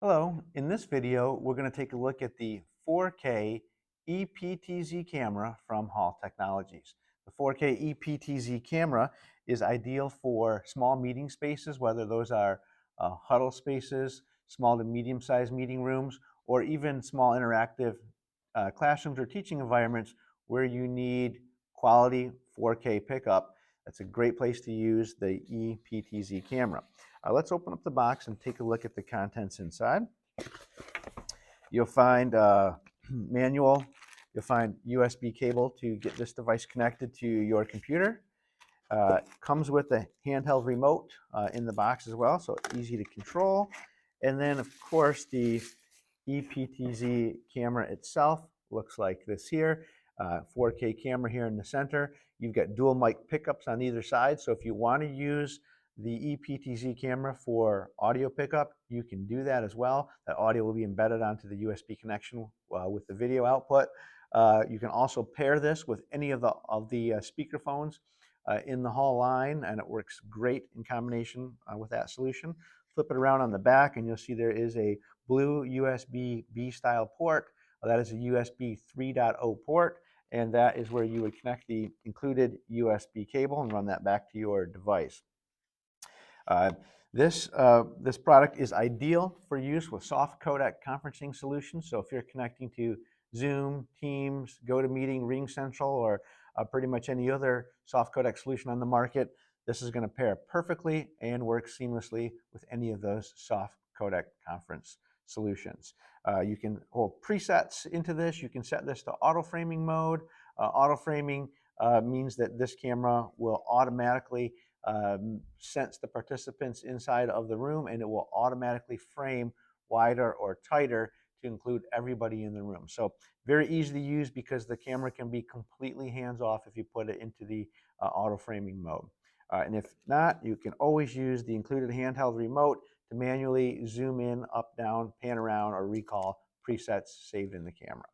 Hello, in this video we're going to take a look at the 4K EPTZ camera from Hall Technologies. The 4K EPTZ camera is ideal for small meeting spaces, whether those are huddle spaces, small to medium-sized meeting rooms, or even small interactive classrooms or teaching environments where you need quality 4K pickup. That's a great place to use the EPTZ camera. Let's open up the box and take a look at the contents inside. You'll find a manual. You'll find USB cable to get this device connected to your computer. Comes with a handheld remote in the box as well, so easy to control. And then, of course, the EPTZ camera itself looks like this here. 4K camera here in the center. You've got dual mic pickups on either side, so if you want to use the EPTZ camera for audio pickup, you can do that as well. That audio will be embedded onto the USB connection with the video output. You can also pair this with any of the speaker phones in the Hall line, and it works great in combination with that solution. Flip it around on the back and you'll see there is a blue USB-B style port. That is a USB 3.0 port, and that is where you would connect the included USB cable and run that back to your device. This product is ideal for use with soft codec conferencing solutions. So if you're connecting to Zoom, Teams, GoToMeeting, RingCentral, or pretty much any other soft codec solution on the market, this is going to pair perfectly and work seamlessly with any of those soft codec conference solutions. You can hold presets into this. You can set this to auto framing mode. Auto framing means that this camera will automatically sense the participants inside of the room, and it will automatically frame wider or tighter to include everybody in the room. So very easy to use because the camera can be completely hands-off if you put it into the auto framing mode. And if not, you can always use the included handheld remote to manually zoom in, up, down, pan around, or recall presets saved in the camera.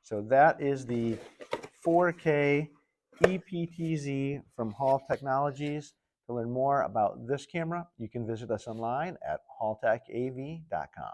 So that is the 4K EPTZ from Hall Technologies. To learn more about this camera, you can visit us online at halltechav.com.